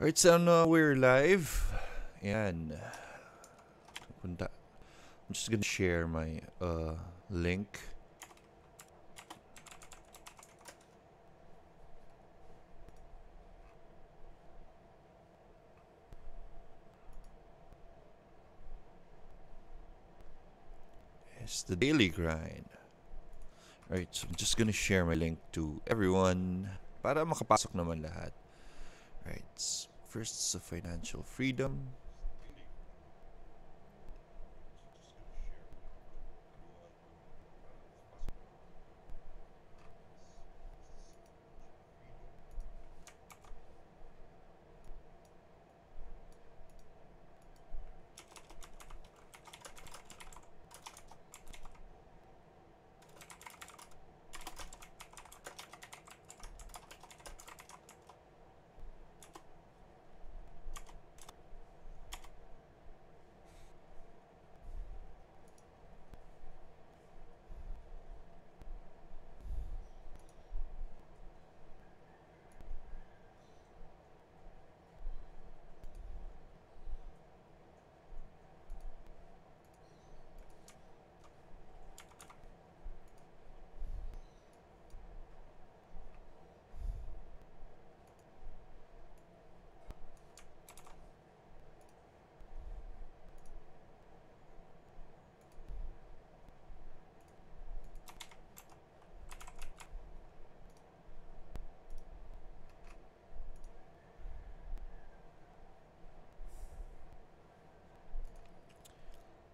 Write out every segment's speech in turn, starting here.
Alright, so now we're live. And I'm just gonna share my link. It's the daily grind. Alright, so I'm just gonna share my link to everyone para makapasok naman lahat. Right, first sa financial freedom.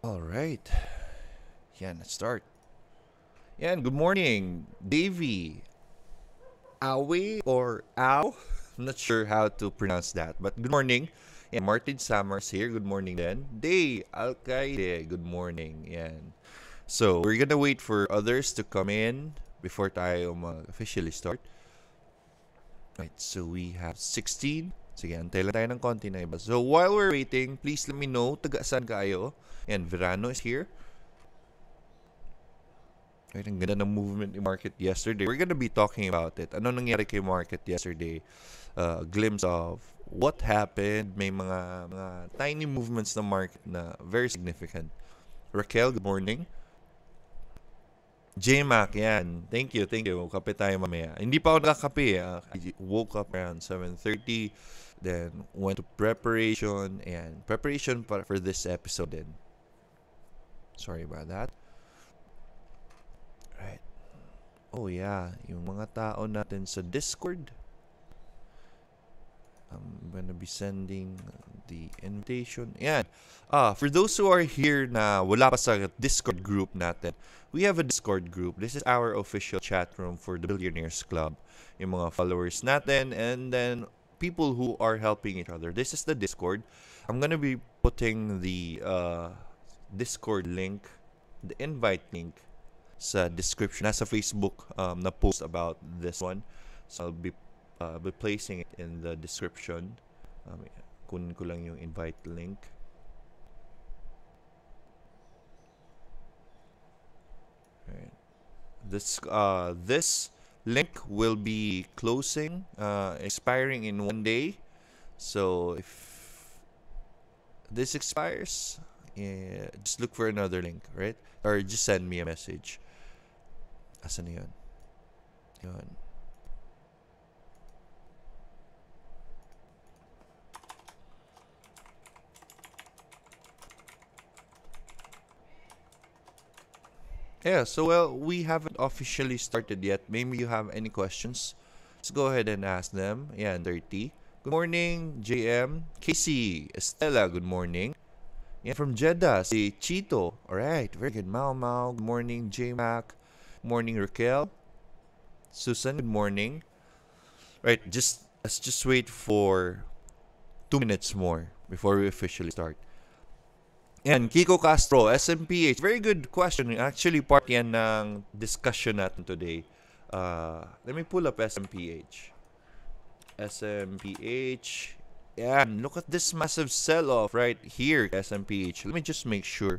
Alright. Yan, let's start. Yan, good morning, Davey. Awe or Ow? I'm not sure how to pronounce that, but good morning. Yeah, Martin Summers here. Good morning then. Day Alcaide. Good morning. Yan. So, we're gonna wait for others to come in before tayo officially start. Right, so we have 16. Sige, antay lang tayo ng konti na iba. So, while we're waiting, please let me know taga saan kayo. And Verano is here. Right, ang ganda ng movement in market yesterday. We're gonna be talking about it. Ano nangyari kay market yesterday? A glimpse of what happened. May mga tiny movements ng market na very significant. Raquel, good morning. J-Mac, yan. Thank you. Kape tayo mamaya. Hindi pa ako nakakape. I woke up around 7:30. Then went to preparation. And preparation for this episode din. Sorry about that. Right. Oh yeah, yung mga tao natin sa Discord. I'm gonna be sending the invitation. Yan. For those who are here na wala pa sa Discord group natin, we have a Discord group. This is our official chat room for the Billionaires Club. Yung mga followers natin and then people who are helping each other. This is the Discord. I'm gonna be putting the Discord link, the invite link sa description. Nasa Facebook na post about this one. So I'll be placing it in the description. Kunin ko lang yung invite link. Right. This link will be closing, expiring in 1 day. So if this expires, just look for another link, right? Or just send me a message. Asan na yun? Yun. Yeah, so well, we haven't officially started yet. Maybe you have any questions. Let's go ahead and ask them. Yeah, 30. Good morning, JM. Casey, Estella, good morning. Yeah, from Jeddah, si Chito. Alright, very good. Mau. Good morning, J-Mac. Good morning, Raquel. Susan, good morning. Right, let's just wait for 2 minutes more before we officially start. And Kiko Castro, SMPH. Very good question. Actually, part yan ng discussion natin today. Let me pull up SMPH. SMPH. Yeah, look at this massive sell-off right here, SMPH. Let me just make sure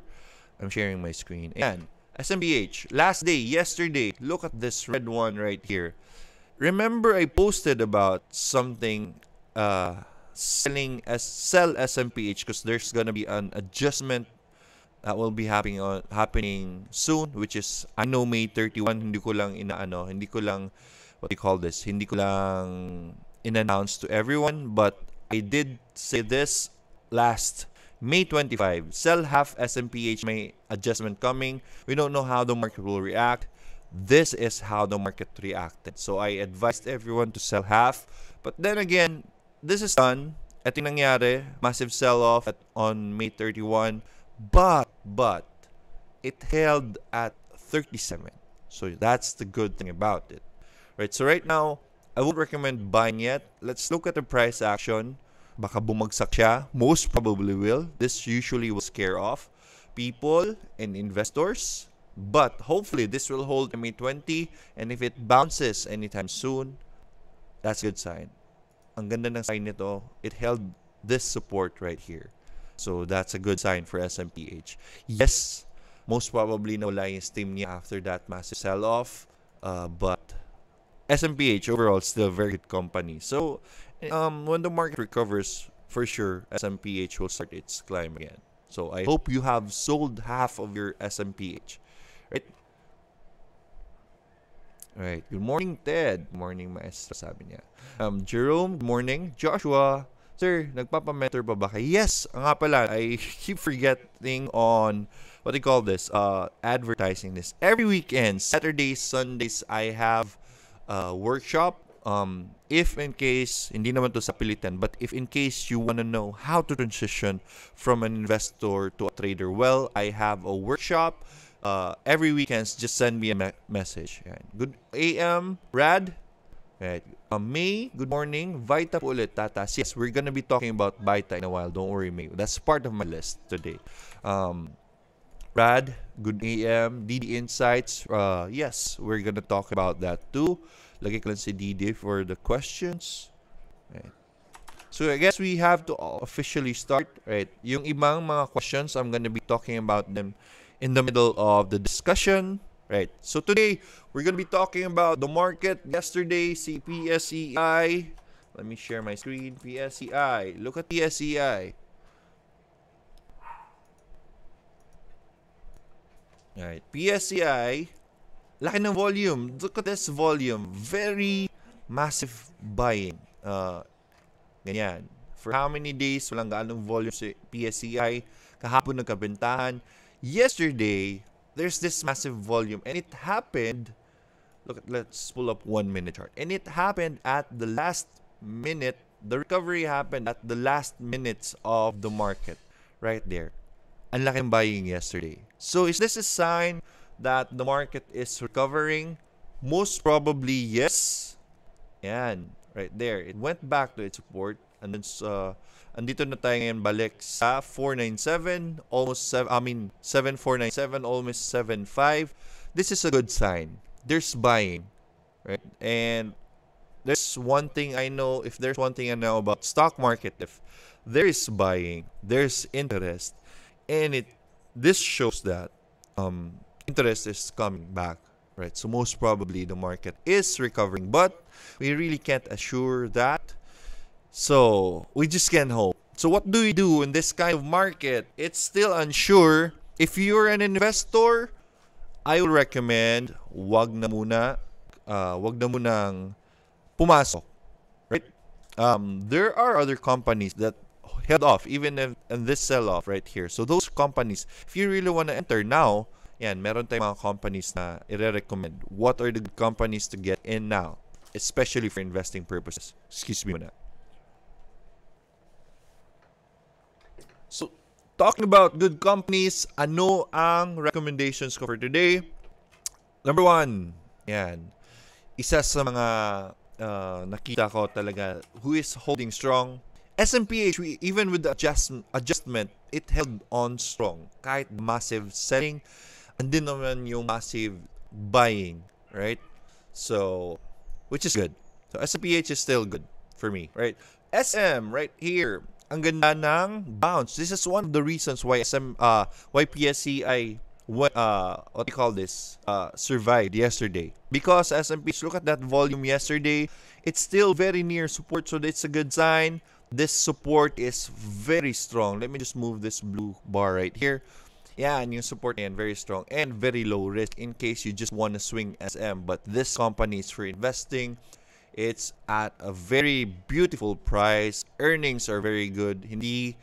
I'm sharing my screen. And SMPH, last day, yesterday, look at this red one right here. Remember I posted about something sell SMPH because there's gonna be an adjustment that will be happening soon, which is I know May 31. Hindi ko lang what do you call this? Hindi ko lang in-announce to everyone, but I did say this last May 25. Sell half SMPH, may adjustment coming. We don't know how the market will react. This is how the market reacted. So I advised everyone to sell half. But then again, this is done. Ito yung nangyari. Massive sell-off on May 31. But it held at 37. So that's the good thing about it. Right? So right now, I won't recommend buying yet. Let's look at the price action. Baka bumagsak siya. Most probably will. This usually will scare off people and investors. But hopefully, this will hold May 20. And if it bounces anytime soon, that's a good sign. Ang ganda ng sign nito. It held this support right here. So that's a good sign for SMPH. Yes, most probably nawala yung steam niya after that massive sell-off. But SMPH overall is still a very good company. So when the market recovers, for sure, SMPH will start its climb again. So I hope you have sold half of your SMPH. Right? Alright. Good morning, Ted. Good morning, maestro, sabi niya. Jerome, good morning. Joshua, sir, nagpapamentor pa ba kayo? Yes, nga pala, I keep forgetting on, what do you call this, advertising this. Every weekend, Saturdays, Sundays, I have a workshop. If in case, hindi naman to sa pilitan, but if in case you want to know how to transition from an investor to a trader, well, I have a workshop. Every weekends, just send me a message. Yan. Good AM, Rad. Right. May, good morning. Vita po ulit, Tatas. Yes, we're gonna be talking about Vita in a while. Don't worry, May. That's part of my list today. Rad, good AM. DD Insights. Yes, we're gonna talk about that too. Lagay ko lang si DD for the questions. Right. So I guess we have to officially start. Right. Yung ibang mga questions, I'm gonna be talking about them in the middle of the discussion. Right. So today, we're going to be talking about the market. Yesterday, see PSEI. Let me share my screen. PSEI. Look at PSEI. Right. PSEI. Laki ng volume. Look at this volume. Very massive buying. Ganyan. For how many days? Walang gaanong volume sa PSEI. Kahapon nagkabentahan. Yesterday, there's this massive volume, and it happened. Let's pull up 1 minute chart, and it happened at the last minute. The recovery happened at the last minutes of the market, right there. Ang laking buying yesterday. So is this a sign that the market is recovering? Most probably yes. Yan, right there. It went back to its support, and then andito na tayo ngayon balik sa 497, almost 7497, almost 75. This is a good sign. There's buying, right? And there's one thing I know, if there's one thing I know about stock market, if there is buying, there's interest, and this shows that interest is coming back, right? So most probably the market is recovering, but we really can't assure that. So we just can't hope. So what do we do in this kind of market? It's still unsure. If you're an investor, I would recommend wag na munang pumasok, right? There are other companies that held off even in this sell-off right here. So those companies, if you really want to enter now, yan, meron tayong mga companies na i-recommend. What are the companies to get in now, especially for investing purposes? Excuse me muna. So, talking about good companies, ano ang recommendations ko for today? Number 1, yan. Isa sa mga nakita ko talaga who is holding strong. SMPH, even with the adjustment, it held on strong. Kahit massive selling, andin naman yung massive buying, right? So, which is good. So, SMPH is still good for me, right? SM, right here. Ang ganda ng bounce. This is one of the reasons why PSEI what do you call this survived yesterday, because S&P, look at that volume yesterday, it's still very near support, so it's a good sign. this support is very strong. Let me just move this blue bar right here. Yeah, and yung support yan, very strong and very low risk in case you just want to swing SM. But this company is for investing. It's at a very beautiful price. Earnings are very good. Hindi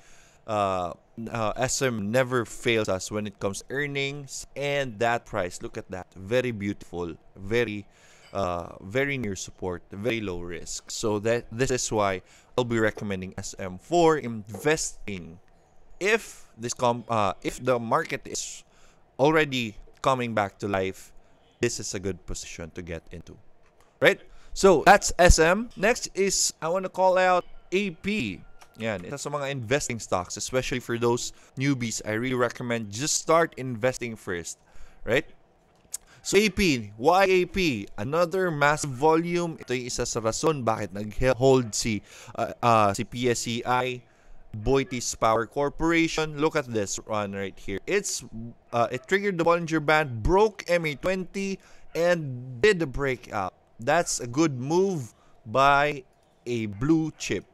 SM never fails us when it comes to earnings, and that price, look at that, very beautiful, very near support, very low risk. So this is why I'll be recommending SM for investing. If the market is already coming back to life, this is a good position to get into, right? So that's SM. Next is I want to call out AP. Yan, isa sa mga investing stocks, especially for those newbies. I really recommend just start investing first, right? So AP, why AP? Another massive volume. Ito yung isa sa rason bakit nag-hold si PSEI, Boytis Power Corporation. Look at this one right here. It triggered the Bollinger Band, broke MA20, and did the breakout. That's a good move by a blue chip.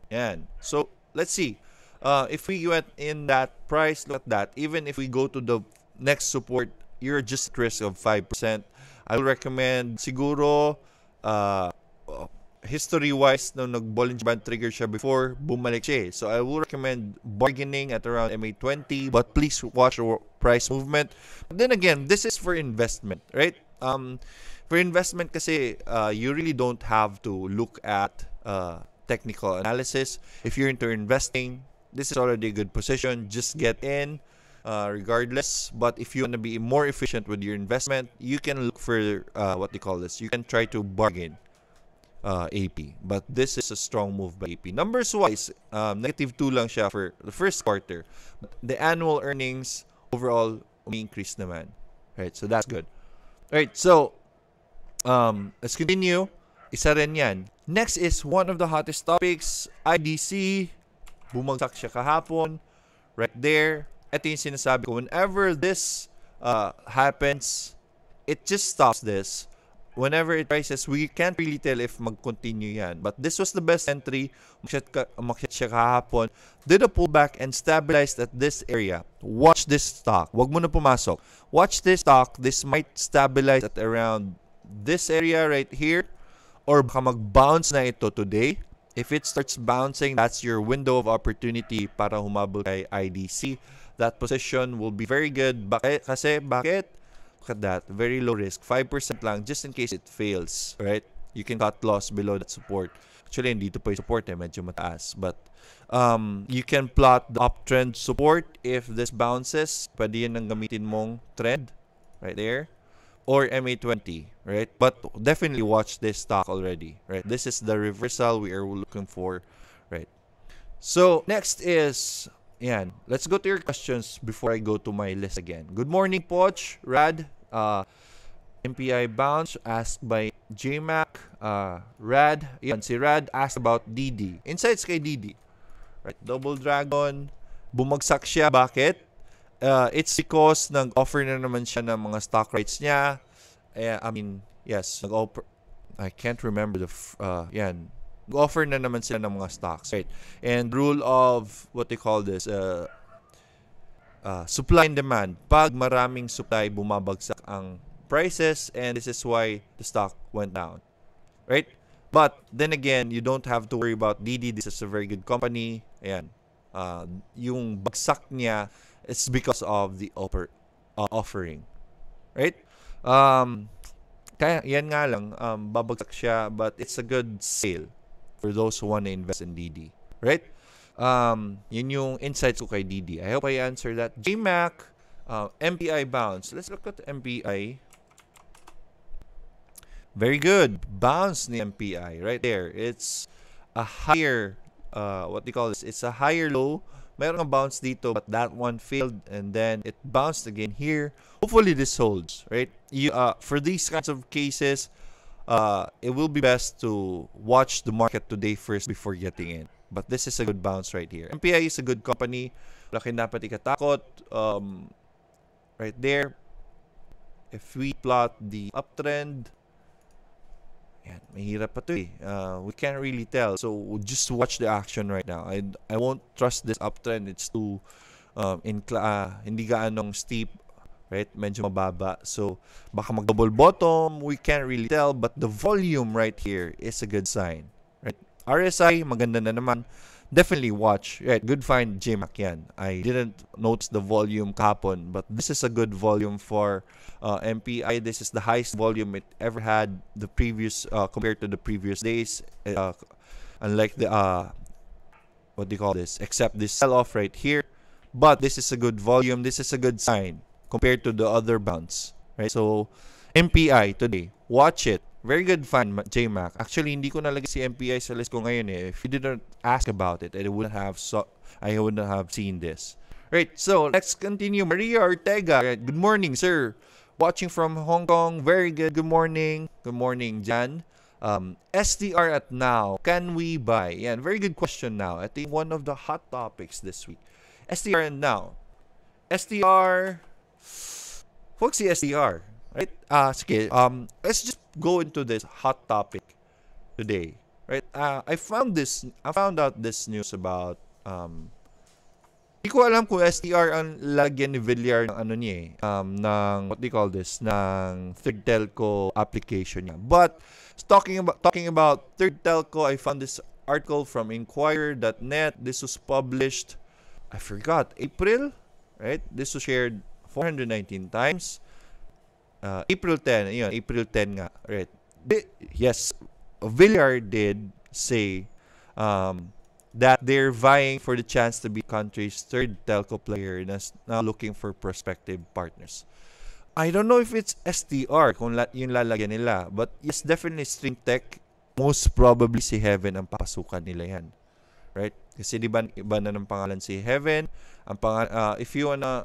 Yan. So let's see. If we went in that price, look at that. Even if we go to the next support, you're just at risk of 5%. I will recommend siguro history-wise, no, nag-Bollinger Band trigger siya before, bumalik siya. So I will recommend bargaining at around MA20, but please watch the price movement. But then again, this is for investment, right? For investment kasi, you really don't have to look at technical analysis. If you're into investing, this is already a good position. Just get in regardless. But if you want to be more efficient with your investment, you can look for you can try to bargain AP. But this is a strong move by AP. Numbers wise, -2 lang siya for the first quarter. But the annual earnings overall increase naman. Right, so that's good. Right, so let's continue. Isa rin yan. Next is one of the hottest topics, IDC. Bumagsak siya kahapon. Right there. Ito yung sinasabi ko. Whenever this happens, it just stops this. Whenever it rises, we can't really tell if mag-continue yan. But this was the best entry. Umakyat siya kahapon. Did a pullback and stabilized at this area. Watch this stock. Wag mo na pumasok. Watch this stock. This might stabilize at around this area right here. Or baka mag-bounce na ito today. If it starts bouncing, that's your window of opportunity para humabol kay IDC. That position will be very good. Bakit? Look at that. Very low risk. 5% lang just in case it fails. Right? You can cut loss below that support. Actually, hindi ito pa yung support. Medyo mataas. But you can plot the uptrend support if this bounces. Pwede yan ang gamitin mong trend. Right there. Or MA20, right? But definitely watch this stock already, right? This is the reversal we are looking for, right? So next is, yan. Let's go to your questions before I go to my list again. Good morning, Poch, Rad, MPI bounce asked by JMac, Rad. Yan, si Rad asked about DD. Insights kay DD, right? Double Dragon, bumagsak siya. Bakit? It's because nag-offer na naman siya ng mga stock rights niya. Yes, nag-offer. I can't remember yan. Nag-offer na naman sila ng mga stocks, right? And rule of what they call this, supply and demand. Pag maraming supply, bumabagsak ang prices, and this is why the stock went down, right? But then again, you don't have to worry about DD. This is a very good company. Ayan. Yung bagsak niya, it's because of the offering. Right? Kaya yan nga lang, babagsak siya, but it's a good sale for those who want to invest in DD. Right? Yun yung insights ko kay DD. I hope I answered that. JMac, MPI bounce. Let's look at MPI. Very good. Bounce ni MPI. Right there. It's a higher, it's a higher low. Meron ang bounce dito, but that one failed, and then it bounced again here. Hopefully this holds, right? For these kinds of cases, it will be best to watch the market today first before getting in. But this is a good bounce right here. MPI is a good company. Laki dapat ikatakot. Right there. If we plot the uptrend, Yan, mahirap pa to eh. We can't really tell. So, just watch the action right now. I won't trust this uptrend. It's too hindi gaanong steep, right? Medyo mababa. So, baka mag-double bottom. We can't really tell. But the volume right here is a good sign. Right? RSI, maganda na naman. Definitely watch. Right, good find, JMAC yan. I didn't notice the volume kahapon, but this is a good volume for MPI. This is the highest volume it ever had the previous compared to the previous days. Unlike the what do you call this? Except this sell-off right here. But this is a good volume. This is a good sign compared to the other bounce. Right? So MPI today, watch it. Very good find, JMac. Actually, hindi ko nalagay si MPI sa list ko ngayon eh. If you didn't ask about it, I wouldn't have seen this. Right, so let's continue. Maria Ortega, good morning, sir. Watching from Hong Kong, very good. Good morning. Good morning, Jan. STR at now, can we buy? Yan, very good question now. I think one of the hot topics this week. STR and now. STR, folks, si STR. Right? Sige, let's just go into this hot topic today. Right? I found out this news about hindi ko alam kung STR ang lagyan ni Villar ng ano niya eh, ng what do you call this, ng third telco application niya. But talking about third telco, I found this article from Inquirer.net. This was published, I forgot, April, right? This was shared 419 times. April 10, yun, April 10 nga, right? Yes, Villar did say that they're vying for the chance to be country's third telco player that's now looking for prospective partners. I don't know if it's STR kung yung lalagyan nila, but yes, definitely Stream Tech, most probably si Heaven ang papasukan nila yan. Right? Kasi di ba iba na ng pangalan si Heaven, ang if you wanna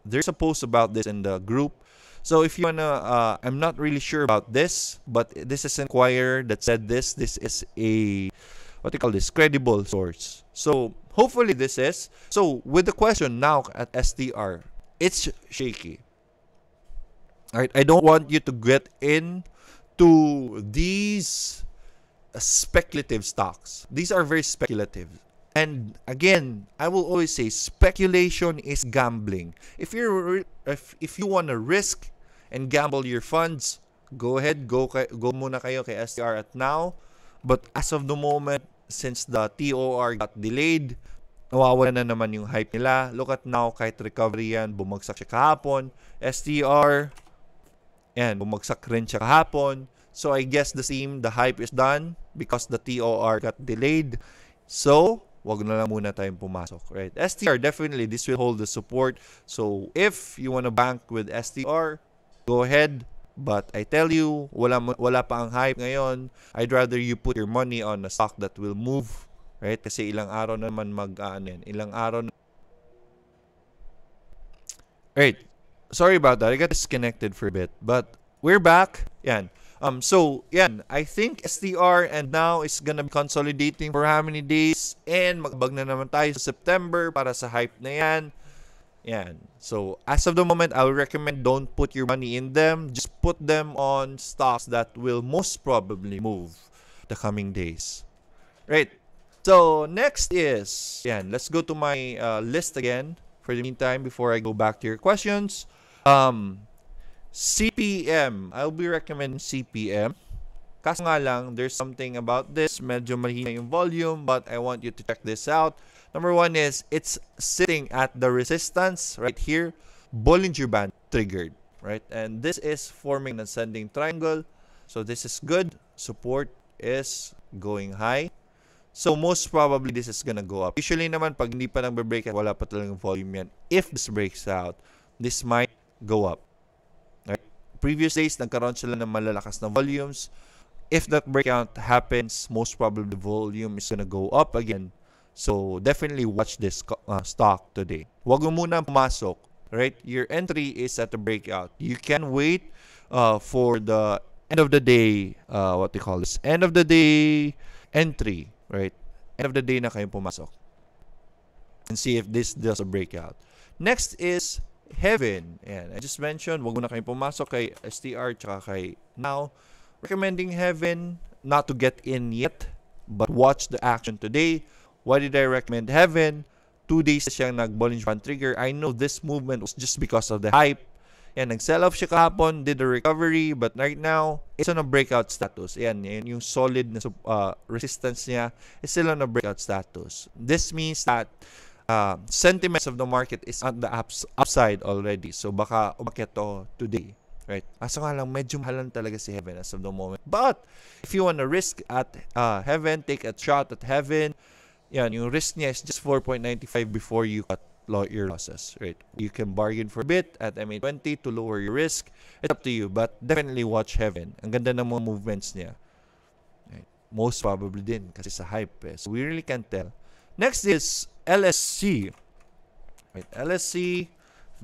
there's a post about this in the group. So if you wanna, I'm not really sure about this, but this is an Inquirer that said this. This is a, what do you call this, credible source. So hopefully this is. So with the question now at STR, it's shaky. Alright, I don't want you to get into these speculative stocks. These are very speculative. And again, I will always say speculation is gambling. If you want to risk and gamble your funds, go ahead, go muna kayo kay STR at now. But as of the moment, since the TOR got delayed, nawawala na naman yung hype nila. Look at now, kahit recovery yan, bumagsak siya kahapon. STR, yan, bumagsak rin siya kahapon. So I guess the hype is done because the TOR got delayed. So wag na lang muna tayong pumasok, right? STR, definitely, this will hold the support. So, if you wanna bank with STR, go ahead. But I tell you, wala pa ang hype ngayon. I'd rather you put your money on a stock that will move, right? Kasi ilang araw naman ilang araw na. Right. Sorry about that. I got disconnected for a bit. But we're back. Yan. So, yan, I think STR and now is gonna be consolidating for how many days? And magbag na naman tayo sa September para sa hype na yan. Yan. So, as of the moment, I would recommend don't put your money in them. Just put them on stocks that will most probably move the coming days. Right. So, next is, yan, let's go to my list again for the meantime before I go back to your questions. CPM. I'll be recommending CPM. Kaso nga lang, there's something about this. Medyo mahina yung volume, but I want you to check this out. Number one is, it's sitting at the resistance right here. Bollinger Band triggered, right? And this is forming an ascending triangle. So this is good. Support is going high. So most probably, this is gonna go up. Usually naman, pag hindi pa nagbe-break, wala pa talagang volume yan. If this breaks out, this might go up. Previous days, nagkaroon sila ng malalakas na volumes. If that breakout happens, most probably the volume is gonna go up again. So, definitely watch this stock today. Huwag mo muna pumasok, right? Your entry is at the breakout. You can wait for the end of the day, what they call this, end of the day entry, right? End of the day na kayo pumasok. And see if this does a breakout. Next is Heaven. Ayan, I just mentioned, wag muna kayo pumasok kay STR tsaka kay Now. Recommending Heaven, not to get in yet, but watch the action today. Why did I recommend Heaven? 2 days siyang nag-Bollinger Band trigger. I know this movement was just because of the hype. Yan, nag-sell off siya kahapon, did a recovery, but right now, it's on a breakout status. Yan, yung solid na resistance niya is still on a breakout status. This means that sentiments of the market is on the upside already. So, baka umakyat to today. Right? Aso nga lang, medyo mahalan talaga si Heaven as of the moment. But, if you want to risk at Heaven, take a shot at Heaven. Yan, yung risk niya is just 4.95 before you cut your losses, right? You can bargain for a bit at MA20 to lower your risk. It's up to you, but definitely watch Heaven. Ang ganda ng mga movements niya. Right? Most probably din kasi sa hype. So we really can't tell. Next is LSC. Right? LSC,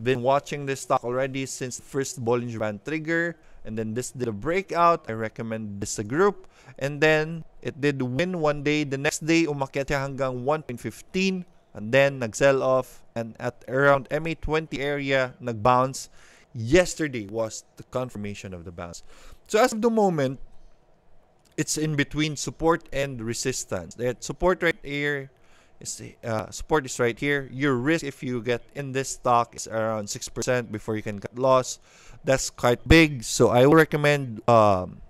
been watching this stock already since the first Bollinger Band trigger, and then this did a breakout. I recommend this a group, and then it did win one day. The next day, umakyat siya hanggang 1.15. And then, nag-sell off. And at around MA20 area, nag-bounce. Yesterday was the confirmation of the bounce. So, as of the moment, it's in between support and resistance. That support right here is support is right here. Your risk if you get in this stock is around 6% before you can cut loss. That's quite big. So, I will recommend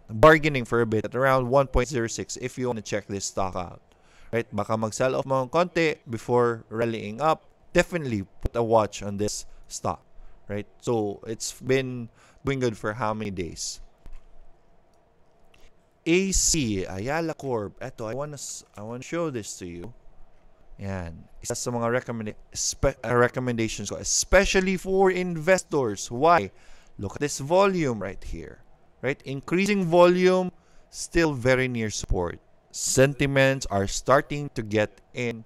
bargaining for a bit at around 1.06 if you want to check this stock out. Right? Baka mag-sell off mo ng konti before rallying up. Definitely put a watch on this stock. Right? So, it's been doing good for how many days? AC, Ayala Corp. Eto, I wanna show this to you. Yan. Isa sa mga recommendations ko, especially for investors. Why? Look at this volume right here. Right? Increasing volume, still very near support. Sentiments are starting to get in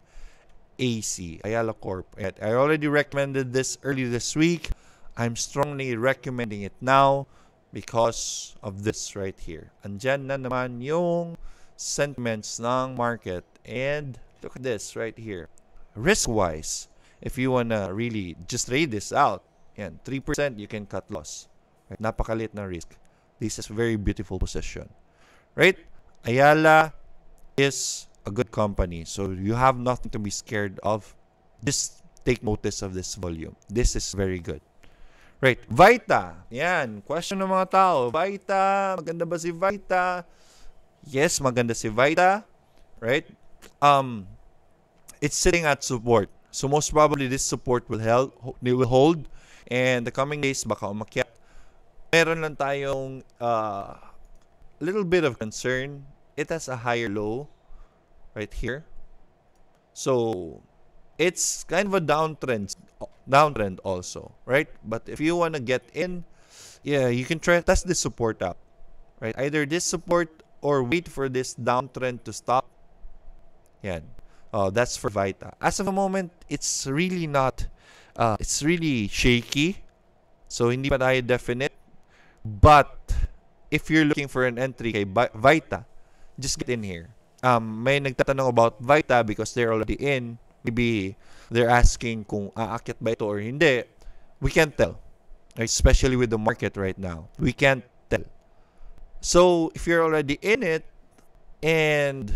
AC, Ayala Corp. I already recommended this earlier this week. I'm strongly recommending it now because of this right here. Andyan na naman yung sentiments ng market. And look at this right here. Risk-wise, if you wanna really just trade this out, yan, 3% you can cut loss. Right? Napakalit na risk. This is a very beautiful position. Right? Ayala is a good company. So, you have nothing to be scared of. Just take notice of this volume. This is very good. Right. Vita. Yan. Question ng mga tao. Vita. Maganda ba si Vita? Yes, maganda si Vita. Right? It's sitting at support. So, most probably, this support will hold. And the coming days, baka umakyat. Meron lang tayong little bit of concern. It has a higher low right here. So, it's kind of a downtrend also, right? But if you want to get in, yeah, you can try test this support up, right? Either this support or wait for this downtrend to stop. Yan. That's for Vita. As of the moment, it's really not, it's really shaky. So, hindi pa tayo definite. But, if you're looking for an entry kay Vita, just get in here. May nagtatanong about Vita because they're already in. Maybe they're asking kung aakyat ba ito or hindi. We can't tell. Especially with the market right now. We can't tell. So, if you're already in it and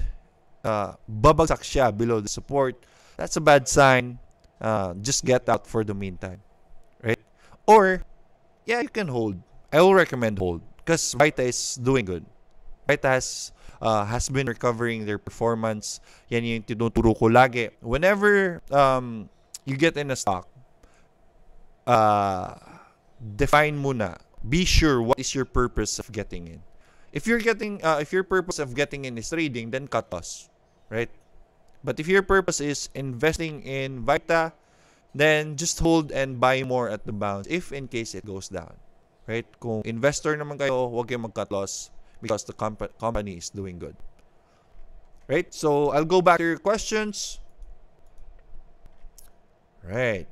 babagsak siya below the support, that's a bad sign. Just get out for the meantime. Right? Or, yeah, you can hold. I will recommend hold because Vita is doing good. Vita has been recovering their performance. Yan yung tinuturo ko lagi. Whenever you get in a stock, define muna. Be sure what is your purpose of getting in. If your purpose of getting in is trading, then cut loss, right? But if your purpose is investing in Vita, then just hold and buy more at the bounce if in case it goes down, right? Kung investor naman kayo, huwag kayong mag-cut loss because the company is doing good, right? So I'll go back to your questions. Right.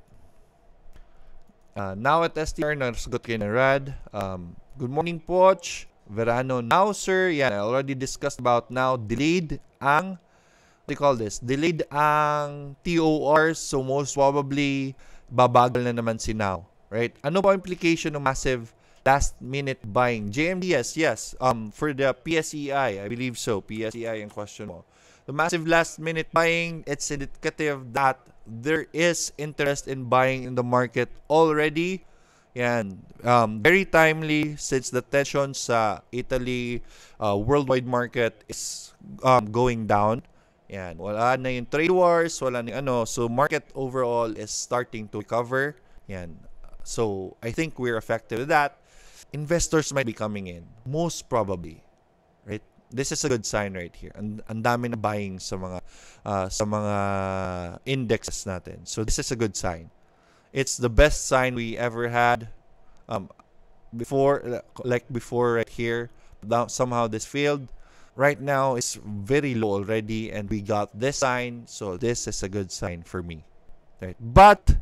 Now at STR, nasagot kayo na Rad. Good morning, Poch. Verano, now, sir. Yan, I already discussed about now. Delayed ang, what do you call this? Delayed ang TOR. So, most probably, babagal na naman si now. right? Ano po implication ng massive last-minute buying? JMDS, yes. For the PSEI, I believe so. PSEI in question mo. The massive last-minute buying, it's indicative that there is interest in buying in the market already. Yan. Very timely since the tension sa Italy worldwide market is going down. Yan. Wala na yung trade wars, wala na yung ano. So, market overall is starting to recover. Yan. So, I think we're affected with that. Investors might be coming in. Most probably. Right? This is a good sign right here. Ang dami na buying sa mga indexes natin. So, this is a good sign. It's the best sign we ever had before right here. Somehow this failed. Right now, it's very low already, and we got this sign. So, this is a good sign for me. Right? But,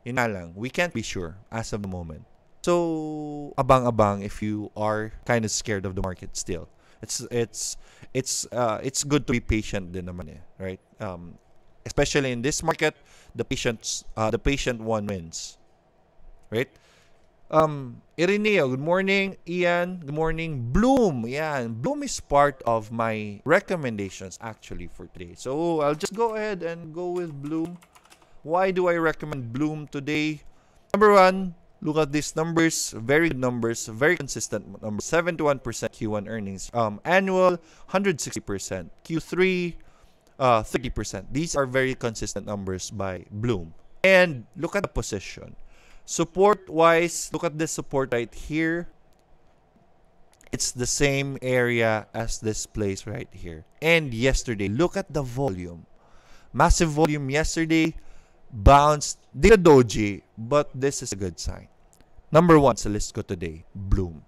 yun na lang, we can't be sure as of the moment. So, abang-abang if you are kind of scared of the market still. It's good to be patient din naman right? Especially in this market, the patient one wins, right? Irineo, good morning. Ian, good morning. Bloom, Bloom is part of my recommendations actually for today. So I'll just go ahead and go with Bloom. Why do I recommend Bloom today? Number one, look at these numbers. Very good numbers. Very consistent numbers. 71% Q1 earnings. Annual, 160%. Q3, 30%. These are very consistent numbers by Bloom. And look at the position. Support-wise, look at this support right here. It's the same area as this place right here. And yesterday, look at the volume. Massive volume yesterday. Bounced, did a doji, but this is a good sign. Number one sa list ko today, Bloom.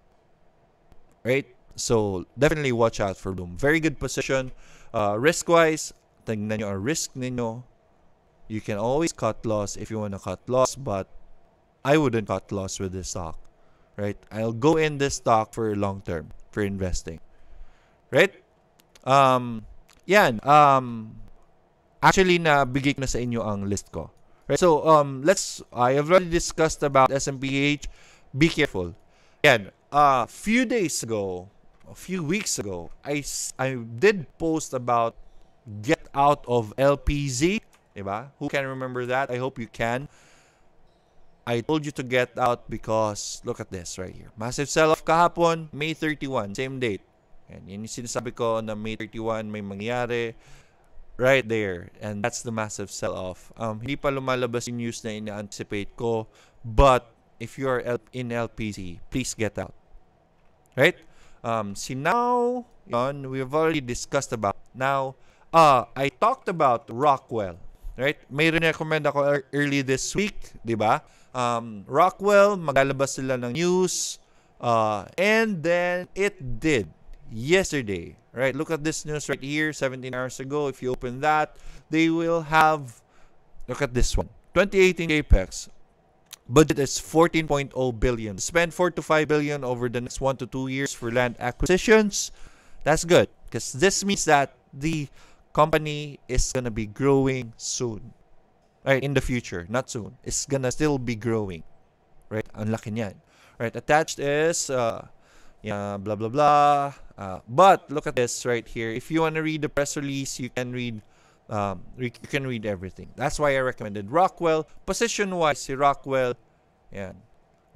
Right? So, definitely watch out for Bloom. Very good position. Risk-wise, tingnan nyo ang risk ninyo. You can always cut loss if you want to cut loss, but I wouldn't cut loss with this stock. Right? I'll go in this stock for long term, for investing. Right? Actually, nabigay ko na sa inyo ang list ko. Right? So, I have already discussed about SMPH. Be careful. Yan. A few weeks ago, I did post about get out of LPZ. Diba? Who can remember that? I hope you can. I told you to get out because, look at this right here. Massive sell-off kahapon, May 31, same date. And yun yung sinasabi ko na May 31 may mangyari. Right there. And that's the massive sell-off. Hindi pa lumalabas yung news na ina-anticipate ko. But, if you are in LPZ, please get out. Right? Now, we've already discussed about. Now, I talked about Rockwell. Right? May rin-recommend ako early this week. Diba? Rockwell, maglalabas sila ng news. And then, it did. Yesterday, right? Look at this news right here, 17 hours ago. If you open that, they will have, look at this one, 2018 Apex. Budget is 14.0 billion. Spend 4 to 5 billion over the next 1 to 2 years for land acquisitions. That's good because this means that the company is going to be growing soon. Right? In the future, not soon. It's going to still be growing. Right? Ang laki niyan. Right? Attached is, blah, blah, blah. But look at this right here. If you want to read the press release, you can read everything. That's why I recommended Rockwell. Position-wise, si Rockwell, yan.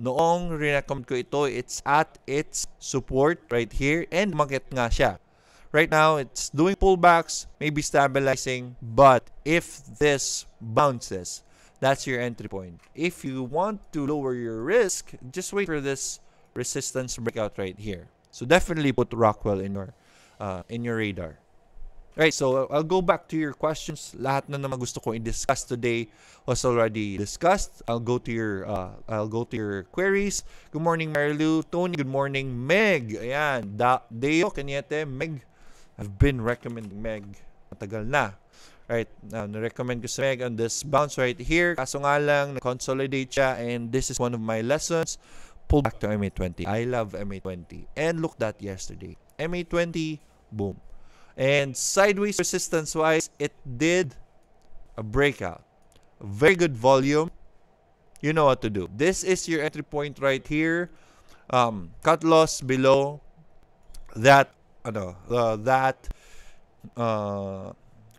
Noong recommend ko ito, it's at its support right here and umakyat nga siya. Right now, it's doing pullbacks, maybe stabilizing, but if this bounces, that's your entry point. If you want to lower your risk, just wait for this resistance breakout right here. So definitely put Rockwell in your radar. Right, so I'll go back to your questions. Lahat na naman gusto ko i-discuss today was already discussed. I'll go to your queries. Good morning, Marilu. Tony, good morning. Meg, ayan. Deo, Kanyete, Meg. I've been recommending Meg. Matagal na. Right, now, na-recommend ko sa Meg on this bounce right here. Kaso nga lang, na-consolidate siya, and this is one of my lessons. Pull back to MA20. I love MA20. And look that yesterday. MA20, boom. And sideways resistance-wise, it did a breakout. Very good volume. you know what to do. This is your entry point right here. Cut loss below that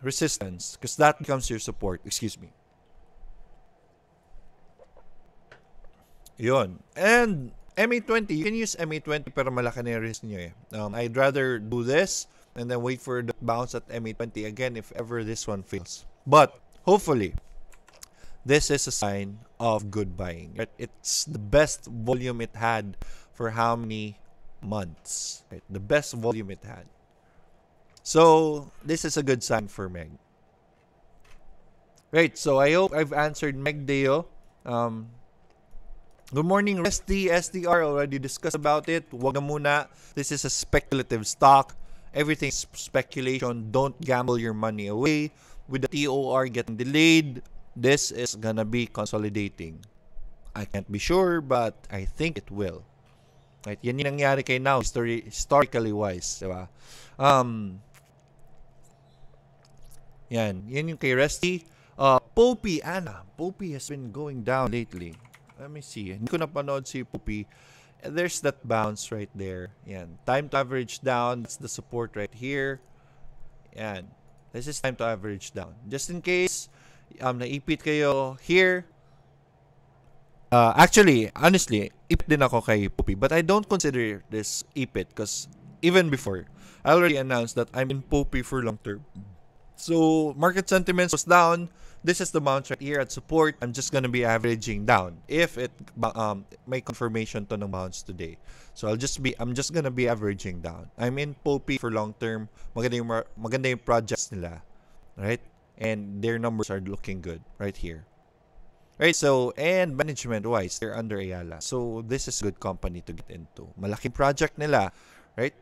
resistance, because that becomes your support. Excuse me. Yun. And MA20, you can use MA20 pero malaki na yung risk nyo eh. I'd rather do this and then wait for the bounce at MA20 again if ever this one fails. But hopefully, this is a sign of good buying. Right? It's the best volume it had for how many months? Right? The best volume it had. So, this is a good sign for Meg. Right, so I hope I've answered Meg Deo. Good morning, Resty, SDR. Already discussed about it. Wag na muna. This is a speculative stock. Everything's speculation. Don't gamble your money away. With the TOR getting delayed, this is gonna be consolidating. I can't be sure, but I think it will. Right? Yan yung nangyari kay now, historically wise. Diba? Yan yung kay Resty. Poppy, Anna. Poppy has been going down lately. Let me see. Hindi ko napanood si Poppy. There's that bounce right there. Yan. Time to average down. That's the support right here. Yan. This is time to average down. Just in case naipit kayo here. Actually, honestly, ipit din ako kay Poppy. But I don't consider this ipit because even before, I already announced that I'm in Poppy for long term. So, market sentiments was down. This is the bounce right here at support. I'm just gonna be averaging down if it may confirmation to ng bounce today. So I'm just gonna be averaging down. I'm in Poppy for long term. Maganda yung projects nila, right? And their numbers are looking good right here. Right, so and management wise, they're under Ayala. So this is a good company to get into. Malaking project nila, right?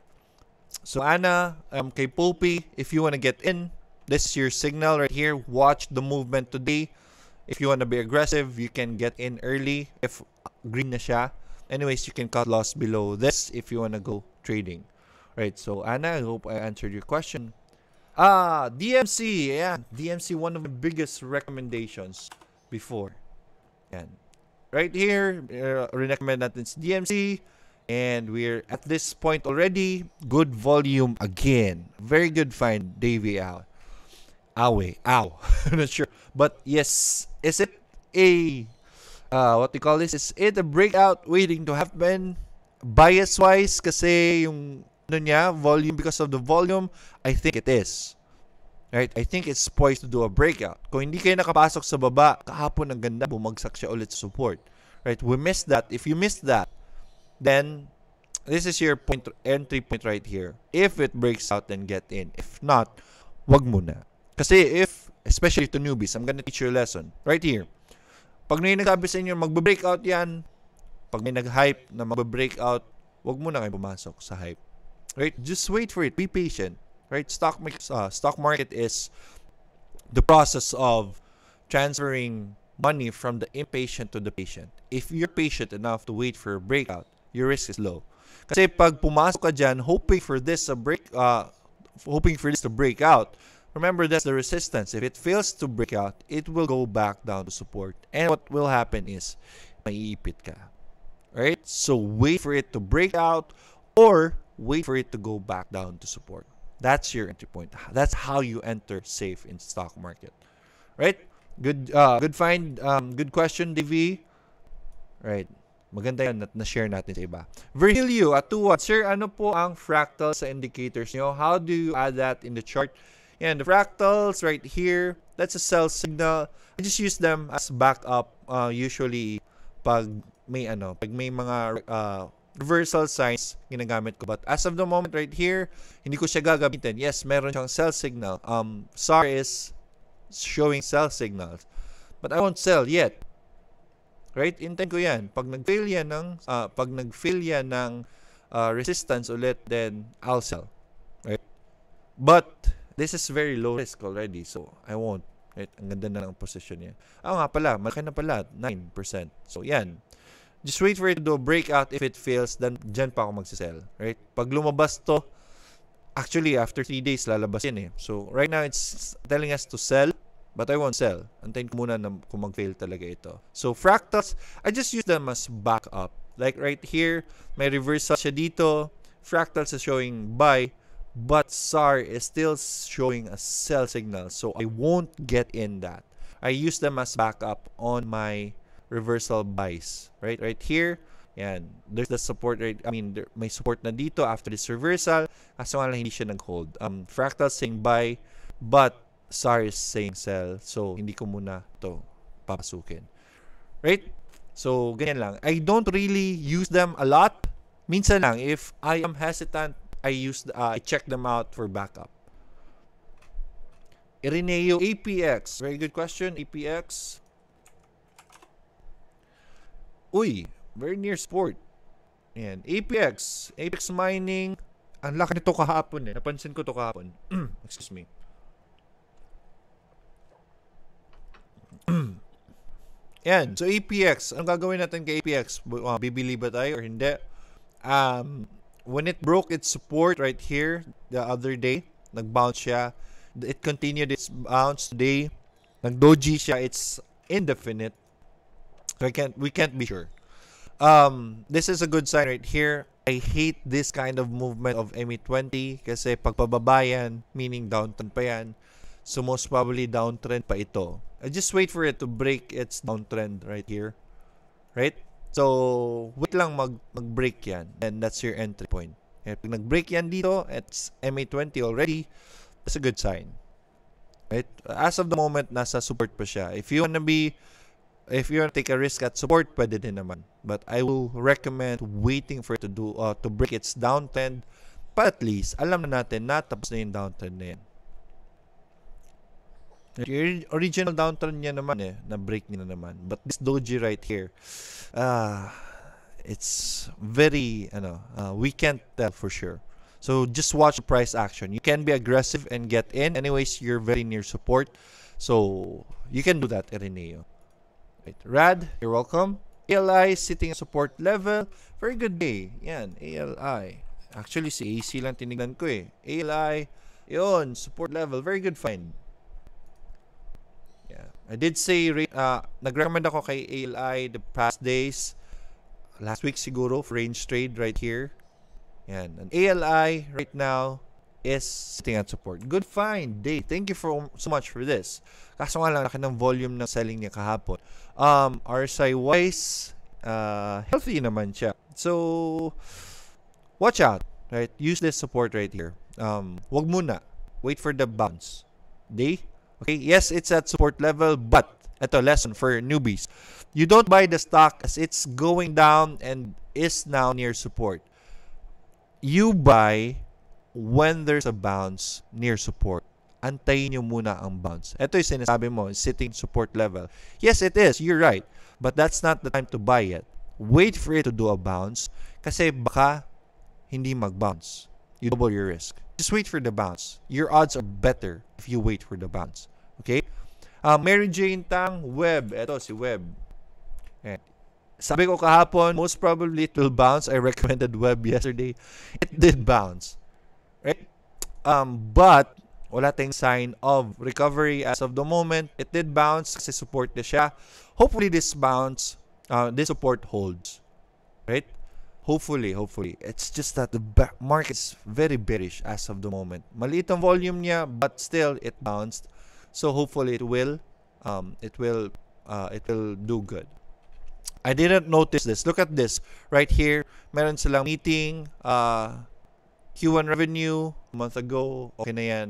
So Anna, kay Poppy, if you wanna get in, this is your signal right here. Watch the movement today. If you want to be aggressive, you can get in early if green na siya. Anyways, you can cut loss below this if you want to go trading. Right, so Anna, I hope I answered your question. DMC. Yeah, DMC, one of the biggest recommendations before. Yan. Right here, recommend natin si DMC. And we're at this point already. Good volume again. Very good find, Davey out. Ow. I'm not sure. But yes, is it a what do you call this? Is it a breakout waiting to happen? Bias wise, kasi yung volume, because of the volume, I think it is. Right? I think it's poised to do a breakout. Kung hindi kayo nakapasok sa baba, kahapon ang ganda, bumagsak siya ulit sa support. Right? We missed that. If you missed that, then this is your entry point right here. If it breaks out, then get in. If not, wag muna. Kasi especially to newbies, I'm gonna teach you a lesson. Right here. Pag may nagsabi sa inyo, magbe-breakout yan. Pag may nag-hype na magbe-breakout, wag muna kayo pumasok sa hype. Right? Just wait for it. Be patient. Right? Stock market is the process of transferring money from the impatient to the patient. If you're patient enough to wait for a breakout, your risk is low. Kasi pag pumasok ka dyan, hoping for this to break out, remember, that's the resistance. If it fails to break out, it will go back down to support. And what will happen is, maiipit ka. Right? So, wait for it to break out or wait for it to go back down to support. That's your entry point. That's how you enter safe in stock market. Right? Good find. Good question, DV. Right. Maganda yan na share natin sa iba. Virgilio, Atuwa, sir, ano po ang fractal sa indicators nyo? How do you add that in the chart? And the fractals right here, that's a sell signal. I just use them as backup usually pag may mga reversal signs ginagamit ko. But as of the moment right here, hindi ko siya gagamitin. Yes, meron siyang sell signal. SAR is showing sell signals. But I won't sell yet. Right? Intend ko yan. Pag nag-fail yan ng resistance ulit, then I'll sell. Right? But this is very low risk already, so I won't. Right? Ang ganda na ng position niya. Nga pala, malaki na pala, 9%. So, yan. Just wait for it to do a breakout. If it fails, then dyan pa ako magsisell. Right? Pag lumabas to, actually, after 3 days, lalabas yan eh. So, right now, it's telling us to sell. But I won't sell. Antayin ko muna na kung mag-fail talaga ito. So, fractals, I just use them as backup. Like right here, may reversal siya dito. Fractals is showing buy, but SAR is still showing a sell signal. So, I won't get in that. I use them as backup on my reversal buys. Right here, yan. There's the support, right? I mean, may support na dito after this reversal. Kaso nga lang hindi siya nag-hold. Fractals saying buy, but SAR is saying sell. So, hindi ko muna to papasukin. Right? So, ganyan lang. I don't really use them a lot. Minsan lang, if I am hesitant, I check them out for backup. Irineo, APX. Very good question, APX. Uy, very near support. Ayan, APX. APX mining. Ang laki nito kahapon eh. Napansin ko to kahapon. Excuse me. Yan. So, APX. Anong gagawin natin kay APX? Bibili ba tayo or hindi? When it broke its support right here the other day, nag-bounce siya. It continued its bounce today. Nag-doji siya. It's indefinite. So, we can't be sure. This is a good sign right here. I hate this kind of movement of MA20 kasi pagpababa yan, meaning downtrend pa yan. So, most probably downtrend pa ito. I just wait for it to break its downtrend right here. Right? So, wait lang mag-break yan. And that's your entry point. And pag nag-break yan dito, it's MA20 already. That's a good sign. Right? As of the moment, nasa support pa siya. If you wanna take a risk at support, pwede din naman. But I will recommend waiting for it to break its downtrend. But at least, alam na natin na tapos na yung downtrend na yan. Yung original downtrend niya naman na-break niya na naman. But this doji right here, it's very, we can't tell for sure. So, just watch the price action. You can be aggressive and get in. Anyways, you're very near support. So, you can do that, Irineo. Right. Rad, you're welcome. ALI sitting at support level. Very good day. Yan, ALI. Actually, si AC lang tinignan ko eh. ALI, yun, support level. Very good find. Yeah. I did say, nag-recommend ako kay ALI the past days. Last week siguro, for range trade right here. Yan. And ALI right now is sitting at support. Good find, day. Thank you so much for this. Kaso nga lang, laki ng volume ng selling niya kahapon. RSI-wise, healthy naman siya. So, watch out. Right? Use this support right here. Wag muna. Wait for the bounce. Day. Okay? Yes, it's at support level, but ito, lesson for newbies. You don't buy the stock as it's going down and is now near support. You buy when there's a bounce near support. Antayin nyo muna ang bounce. Ito yung sinasabi mo, sitting support level. Yes, it is. You're right. But that's not the time to buy yet. Wait for it to do a bounce kasi baka hindi mag-bounce. You double your risk. Just wait for the bounce. Your odds are better if you wait for the bounce. Okay? Mary Jane Tang, Web. Ito si Web. Sabi ko kahapon, most probably it will bounce. I recommended Web yesterday. It did bounce. Right? But wala tayong sign of recovery as of the moment. It did bounce kasi support na siya. Hopefully this bounce, this support holds. Right? Hopefully. It's just that the market is very bearish as of the moment. Maliit ang volume niya, but still it bounced. So hopefully it will do good. I didn't notice this. Look at this. Right here, meron silang meeting, Q1 revenue, a month ago. Okay na yan.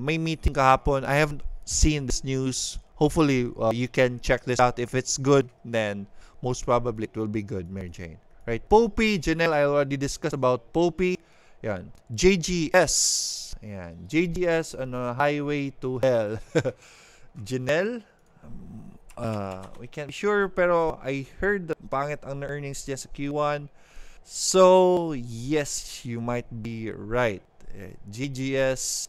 May meeting kahapon. I haven't seen this news. Hopefully, you can check this out. If it's good, then most probably it will be good, Mary Jane. Right? Popey, Janelle, I already discussed about Popey. Yan. JGS. Yan. JGS on a highway to hell. Janelle? We can't be sure, pero I heard that pangit ang earnings niya sa Q1. So, yes, you might be right. GGS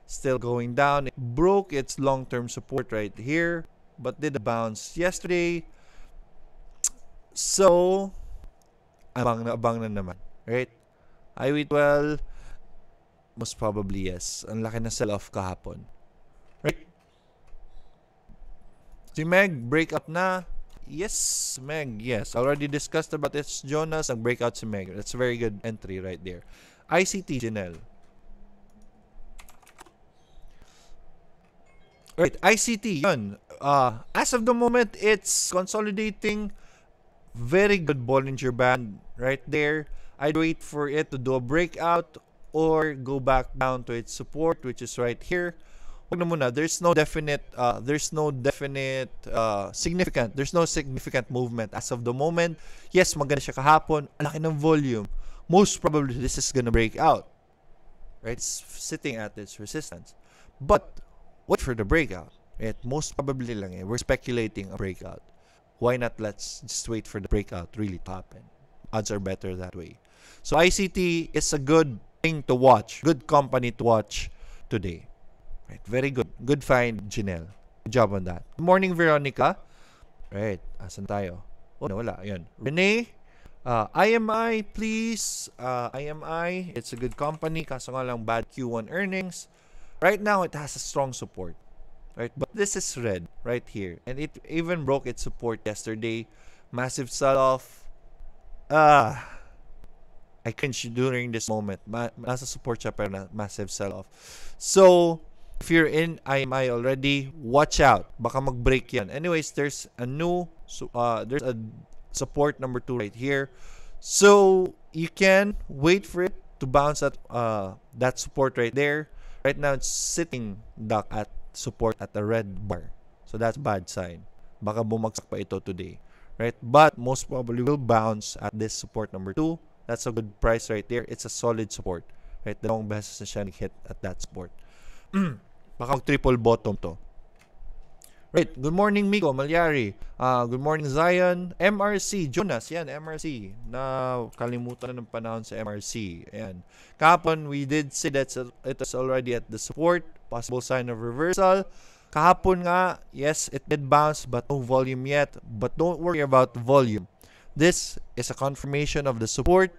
still going down. It broke its long-term support right here, but did a bounce yesterday. So, abang na naman. Right? Highway 12, most probably yes. Ang laki na sell-off kahapon. Right? Si Meg, breakout na. Yes, Meg. Yes. Already discussed about this, Jonas. Ang breakout si Meg. That's a very good entry right there. ICT, Janelle. Right, ICT, yun. As of the moment, it's consolidating. Very good Bollinger Band right there. I'd wait for it to do a breakout or go back down to its support, which is right here. Wag na muna. There's no significant movement as of the moment. Yes, maganda siya kahapon. Ang laki ng volume. Most probably, this is gonna break out. Right? It's sitting at its resistance. But, wait for the breakout. Right? Most probably lang eh. We're speculating a breakout. Why not let's just wait for the breakout really to happen? Odds are better that way. So ICT is a good thing to watch. Good company to watch today. Right, very good. Good find, Janelle. Good job on that. Good morning, Veronica. Right, asan tayo? Oh, nawala. Yun. Renee, IMI, please. IMI, it's a good company. Kaso nga lang bad Q1 earnings. Right now, it has a strong support. Right, but this is red right here, and it even broke its support yesterday. Massive sell-off. I cringe during this moment. Nasa support siya pero massive sell-off. So, if you're in IMI already, watch out. Baka mag-break yan. Anyways, there's a support number 2 right here. So, you can wait for it to bounce at that support right there. Right now, it's sitting duck at support at the red bar. So that's bad sign. Baka bumagsak pa ito today. Right? But most probably will bounce at this support number 2. That's a good price right there. It's a solid support. Right? Dalawang beses na siya hit at that support. Baka triple bottom to. Right. Good morning, Miko Malyari. Good morning, Zion. MRC. Jonas. Yan, MRC. Na kalimutan na ng panahon sa MRC. Ayan. Kahapon, we did say that it is already at the support. Possible sign of reversal. Kahapon nga, yes, it did bounce but no volume yet. But don't worry about the volume. This is a confirmation of the support,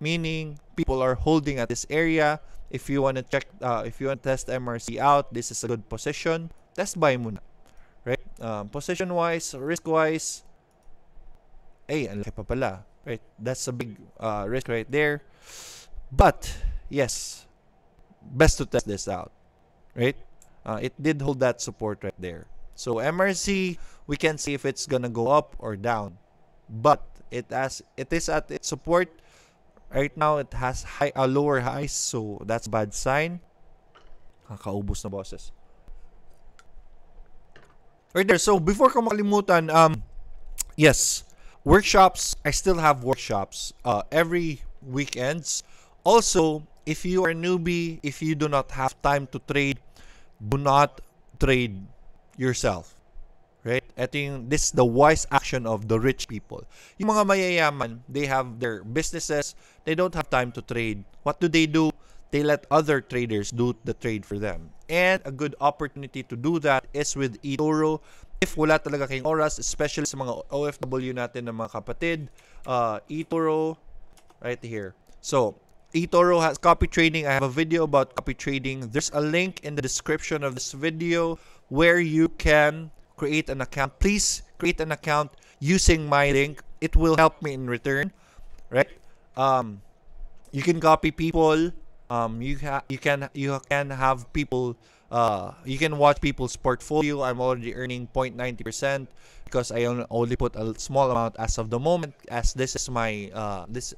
meaning people are holding at this area. If you want to check, if you want to test MRC out, this is a good position. Test buy muna. Right? Position-wise, risk-wise, ang laki pa pala. Right? That's a big risk right there. But, yes, best to test this out. Right? It did hold that support right there. So, MRC, we can see if it's gonna go up or down. But, it is at its support. Right now, it has lower highs. So, that's bad sign. Kakaubos na boses. Right there. So, before ko makalimutan, yes, workshops. I still have workshops every weekends. Also, if you are a newbie, if you do not have time to trade, do not trade yourself. Right? This is the wise action of the rich people. Yung mga mayayaman, they have their businesses. They don't have time to trade. What do? They let other traders do the trade for them. And a good opportunity to do that is with eToro. If wala talaga kayong oras, especially sa mga OFW natin na mga kapatid, eToro, right here. So, eToro has copy trading. I have a video about copy trading. There's a link in the description of this video where you can create an account. Please create an account using my link. It will help me in return, right? You can copy people. You can have people. You can watch people's portfolio. I'm already earning 0.90% because I only put a small amount as of the moment. As this is my this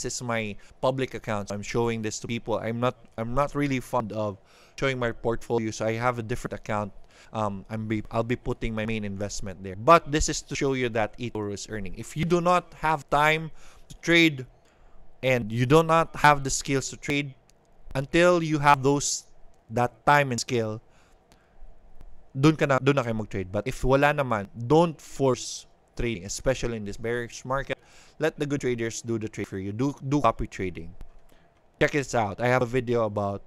is my public account. So I'm showing this to people. I'm not really fond of showing my portfolio, so I have a different account. I'll be putting my main investment there. But this is to show you that eToro is earning. If you do not have time to trade and you do not have the skills to trade, until you have that time and skill, doon na kayo mag-trade. But if wala naman, don't force trading, especially in this bearish market. Let the good traders do the trade for you. Do copy trading. Check this out. I have a video about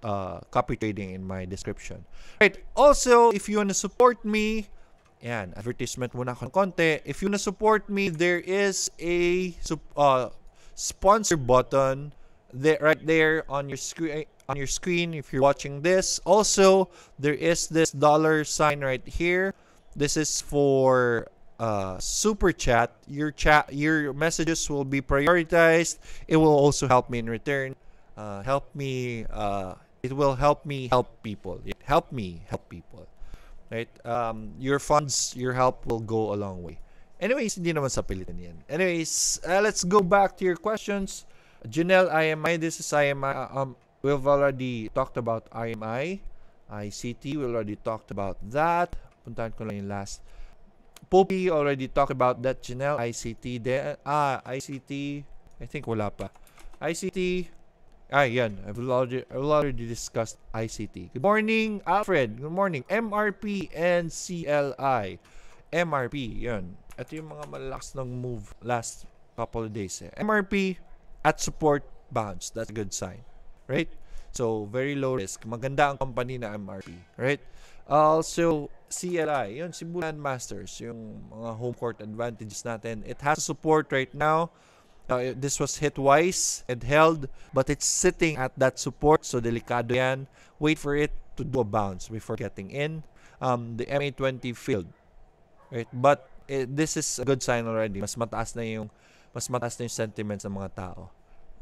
copy trading in my description. Right. Also, if you want to support me, yan, advertisement muna ako ng konti. If you want to support me, there is a sponsor button right there on your screen if you're watching this. Also, there is this dollar sign right here. This is for super chat. Your messages will be prioritized. It will also help me in return. It will help me help people. Help me help people. Right? Your funds, your help will go a long way. Anyways, hindi naman sa pilitan yan. Anyways, let's go back to your questions. Janelle, IMI, this is IMI. We've already talked about IMI. ICT, we already talked about that. Puntahan ko lang yung last. Poppy already talked about that. Janelle, ICT. ICT, I think wala pa. ICT, yan. I've already discussed ICT. Good morning, Alfred. Good morning. MRP and CLI. MRP, yan. Ito yung mga malakas ng move last couple of days. MRP at support bounce. That's a good sign. Right? So, very low risk. Maganda ang company na MRP. Right? Also, CLI. Yun, Cebu Masters. Yung mga home court advantages natin. It has support right now. This was hit twice and held, but it's sitting at that support. So, delikado yan. Wait for it to do a bounce before getting in. The MA20 failed. Right? But, this is a good sign already. Mas mataas na yung sentiments ng mga tao.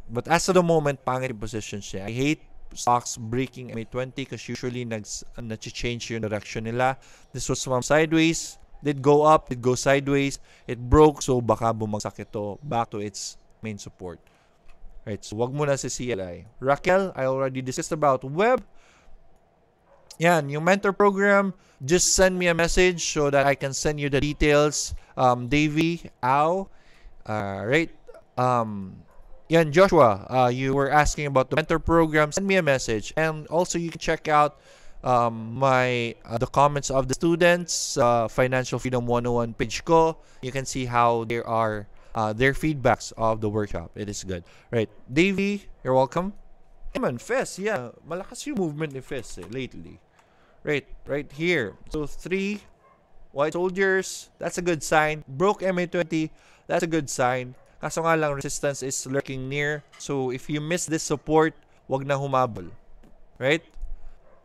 But as of the moment, pangit yung position siya. I hate stocks breaking MA20 because usually nag-change yung direction nila. This was from sideways. Did go up, did go sideways. It broke, so baka bumagsak ito back to its main support. Right, so wag muna si CLI. Raquel, I already discussed about web. Yan, yung mentor program, just send me a message so that I can send you the details. Davey, Au, right? Yan, Joshua, you were asking about the mentor program. Send me a message. And also, you can check out the comments of the students, Financial Freedom 101 page ko. You can see how there are their feedbacks of the workshop. It is good. Right. Davey, you're welcome. Man, FES, yeah. Malakas yung movement ni FES lately. Right here. So, 3 white soldiers. That's a good sign. Broke MA20. That's a good sign. Kaso nga lang, resistance is lurking near. So, if you miss this support, wag na humabol. Right?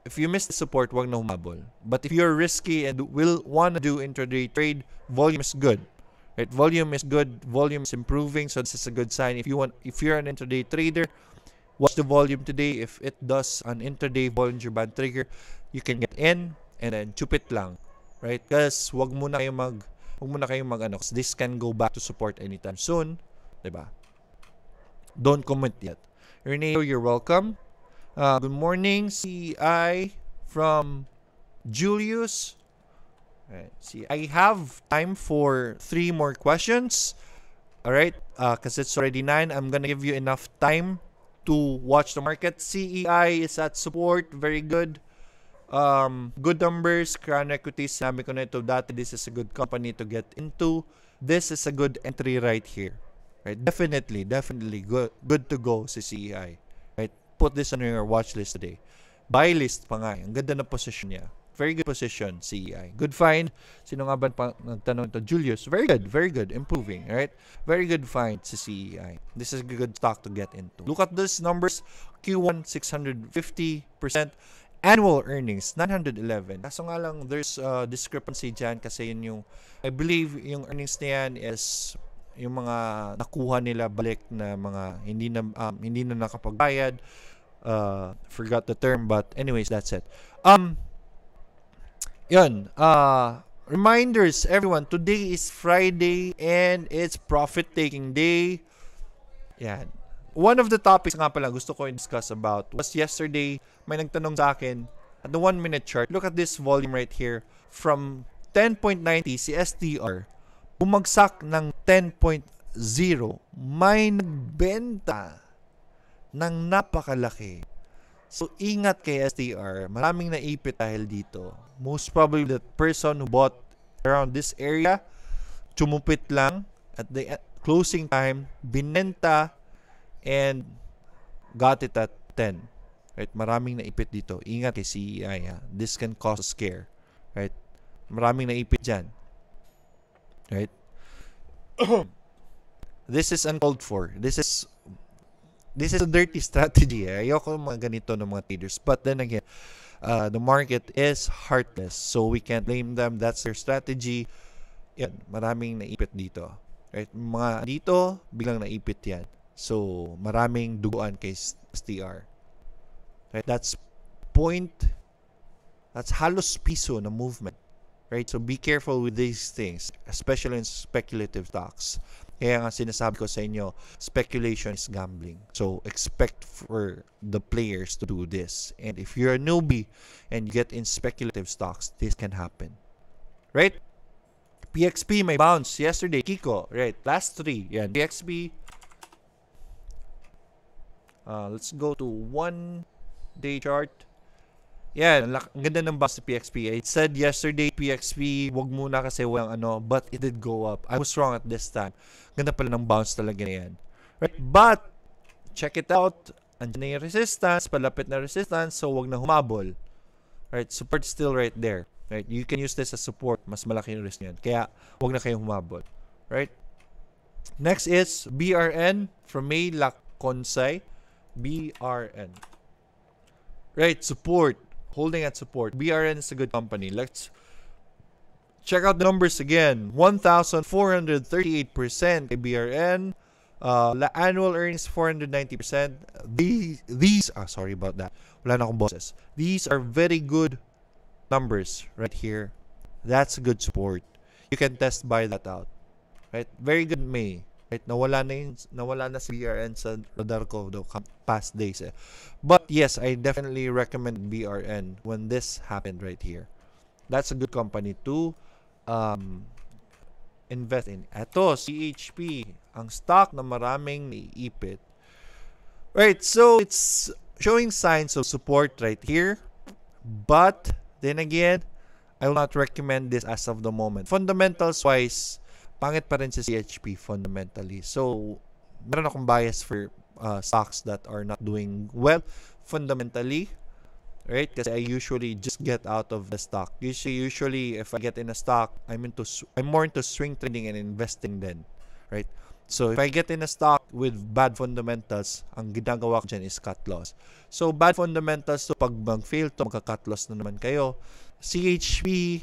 If you miss the support, wag na humabol. But if you're risky and will want to do intraday trade, volume is good. Right? Volume is good. Volume is improving. So, this is a good sign. If you're an intraday trader, watch the volume today. If it does an intraday Bollinger Band trigger, you can get in and then chup it lang. Right? Because wag muna kayong mag-ano. This can go back to support anytime soon. Diba? Don't commit yet. Renee, you're welcome. Good morning. CI from Julius. Right. See, I have time for 3 more questions. Alright? Because it's already 9. I'm gonna give you enough time to watch the market. CEI is at support. Very good. Good numbers. Crown Equities, sabi ko na ito dati, this is a good company to get into. This is a good entry right here. Right? Definitely good to go si CEI. Right? Put this on your watch list today. Buy list pa nga. Ang ganda na position niya. Very good position, CEI. Good find. Sino nga ba nagtanong ito? Julius. Very good. Improving. Right? Very good find si CEI. This is a good stock to get into. Look at these numbers. Q1, 650%. Annual earnings, 911. Kaso nga lang, there's a discrepancy dyan kasi yun yung, I believe, yung earnings na yan is yung mga nakuha nila balik na mga hindi na nakapagbayad. Forgot the term, but anyways, that's it. Yun. Reminders, everyone, today is Friday and it's profit-taking day. Yan. One of the topics nga pala gusto ko i-discuss about was yesterday, may nagtanong sa akin at the 1-minute chart. Look at this volume right here. From 10.90 si STR, bumagsak ng 10.0. May nagbenta ng napakalaki. So, ingat kay STR. Maraming naipit dahil dito. Most probably the person who bought around this area, tumupit lang at the closing time, binenta and got it at 10. Right? Maraming naipit dito. Ingat kay CEI. Ha? This can cause a scare. Right? Maraming naipit dyan. Right? This is uncalled for. This is this is a dirty strategy. Ayoko mga ganito ng mga traders. But then again, the market is heartless. So we can't blame them. That's their strategy. Yan, maraming naipit dito. Right? Mga dito, biglang naipit yan. So, maraming duguan kay STR. Right? That's halos piso na movement. Right? So, be careful with these things, especially in speculative stocks. Kaya nga sinasabi ko sa inyo, speculation is gambling. So, expect for the players to do this. And if you're a newbie and you get in speculative stocks, this can happen. Right? PXP may bounce yesterday. Kiko, right? Last 3. Yan. PXP. Let's go to 1-day chart. Yan. Ang ganda ng bounce ni PXP. I said yesterday, PXP, wag muna kasi walang ano, but it did go up. I was wrong at this time. Ganda pala ng bounce talaga na yan. Right? But, check it out. Andiyan na yung resistance. Palapit na resistance. So, wag na humabol. Right? Support still right there. Right? You can use this as support. Mas malaki yung risk niyan. Kaya, wag na kayong humabol. Right? Next is BRN from May Lakonsay. BRN. Right? Support. Holding at support. BRN is a good company. Let's check out the numbers again. 1,438% kay BRN. Annual earnings 490%. Sorry about that. Wala na akong boses. These are very good numbers right here. That's a good support. You can test buy that out. Right? Very good May. Right? Nawala na si BRN sa radar ko the past days. But yes, I definitely recommend BRN when this happened right here. That's a good company to invest in. Ito, CHP, ang stock na maraming naiipit. Right, so it's showing signs of support right here. But then again, I will not recommend this as of the moment. Fundamentals wise, pangit pa rin si CHP fundamentally. So, meron akong bias for stocks that are not doing well fundamentally. Right? Kasi I usually just get out of the stock. Usually if I get in a stock, I'm more into swing trading and investing then. Right? So, if I get in a stock with bad fundamentals, ang ginagawa ko dyan is cut loss. So, bad fundamentals, so pag mag-fail to, magka-cut loss na naman kayo. CHP,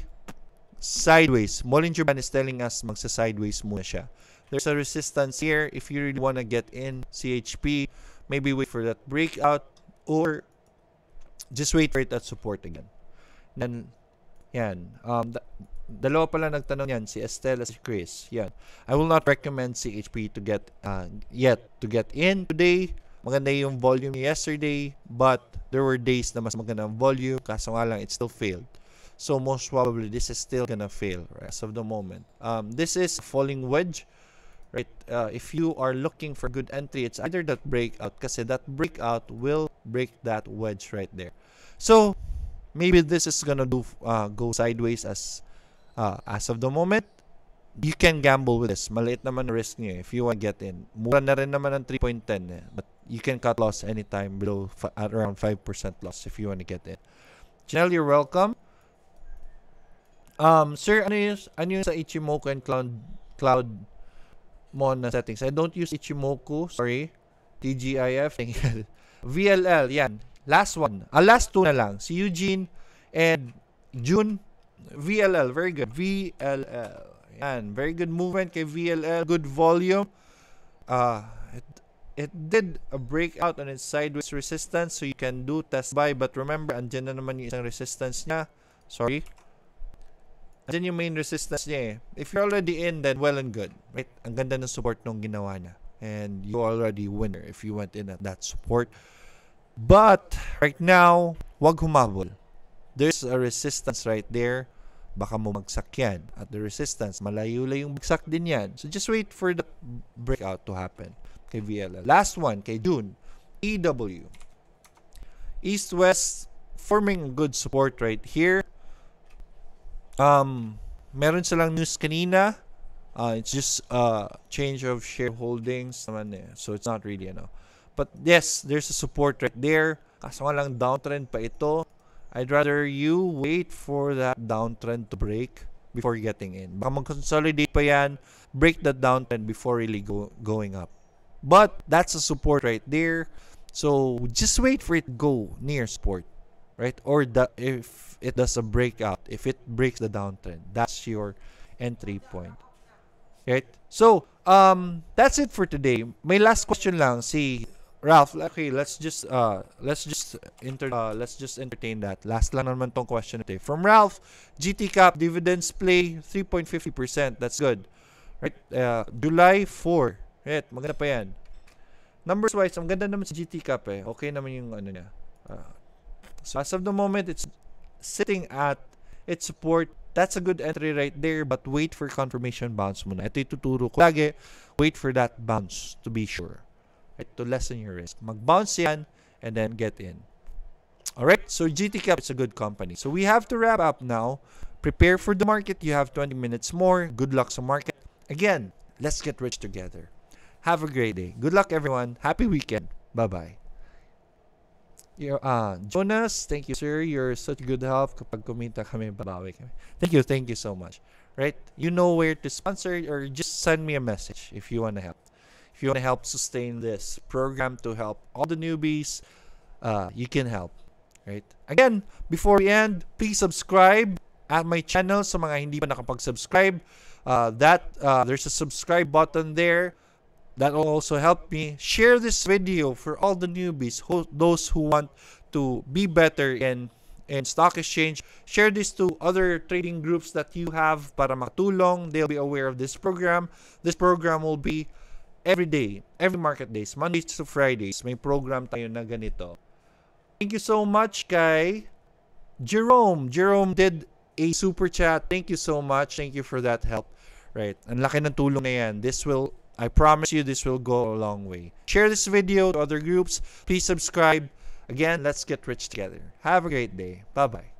sideways. Bollinger Band is telling us magsa-sideways muna siya. There's a resistance here. If you really want to get in CHP, maybe wait for that breakout or just wait for it at support again. Then, yan. Dalawa pala nagtanong yan, si Estelle, si Chris. Yan. I will not recommend CHP to get in today. Maganda yung volume yesterday, but there were days na mas maganda ang volume, kaso nga lang it still failed. So most probably this is still gonna fail right, as of the moment. This is falling wedge. Right? If you are looking for good entry, it's either that breakout, kasi that breakout will break that wedge right there. So maybe this is gonna go sideways as of the moment. You can gamble with this. Maliit naman risk niyo if you want to get in. Mura na rin naman ang 3.10 but you can cut loss anytime below at around 5% loss if you want to get in. Janelle, you're welcome. Sir, ano yung sa Ichimoku and cloud mo na settings? I don't use Ichimoku, sorry. TGIF. VLL, yan. Last one. Last two na lang. Si Eugene and June. VLL, very good. VLL. Yan. Very good movement kay VLL. Good volume. It did a breakout on its sideways resistance, so you can do test buy. But remember, andyan na naman yung isang resistance niya. Sorry. Andyan yung main resistance niya eh. If you're already in, then well and good. Right? Ang ganda ng support nung ginawa niya. And you already winner if you went in at that support. But, right now, wag humabol. There's a resistance right there. Baka bumagsak yan. At the resistance, malayo-layo yung bagsak din yan. So, just wait for the breakout to happen kay VLL. Last one, kay June. EW. East-West, forming good support right here. Meron silang news kanina. It's just change of shareholdings naman eh. So, it's not really, But, yes, there's a support right there. Kaso nga lang downtrend pa ito. I'd rather you wait for that downtrend to break before getting in. Baka mag-consolidate pa yan, break that downtrend before really going up. But that's a support right there. So just wait for it to go near support, right? Or if it does a breakout, if it breaks the downtrend, that's your entry point, right? So that's it for today. My last question lang, si Ralph. Okay, let's just entertain that. Last lang naman tong question today. From Ralph, GT Cap dividends play 3.50%. That's good. Right? July 4. Right, maganda pa yan. Numbers wise, ang ganda naman sa GT Cap eh. Okay naman yung ano niya. So as of the moment, it's sitting at its support. That's a good entry right there, but wait for confirmation bounce muna. Ito ituturo ko lagi. Wait for that bounce to be sure. Right? To lessen your risk. Mag-bounce yan and then get in. Alright, so GT Cap is a good company. So we have to wrap up now. Prepare for the market. You have 20 minutes more. Good luck sa market. Again, let's get rich together. Have a great day. Good luck, everyone. Happy weekend. Bye-bye. Jonas, thank you, sir. You're such good help. Kapag kumita kami, babawi kami. Thank you so much. Right? You know where to sponsor or just send me a message if you want to help. If you want to help sustain this program to help all the newbies, you can help. Right? Again, before we end, please subscribe at my channel sa mga hindi pa nakapag-subscribe. There's a subscribe button there. That will also help me. Share this video for all the newbies, those who want to be better in stock exchange. Share this to other trading groups that you have para makatulong. They'll be aware of this program. This program will be every day, every market days, Mondays to Fridays. May program tayo na ganito. Thank you so much kay Jerome. Jerome did a super chat. Thank you so much. Thank you for that help. Right. Ang laki ng tulong na yan. I promise you this will go a long way. Share this video to other groups. Please subscribe. Again, let's get rich together. Have a great day. Bye-bye.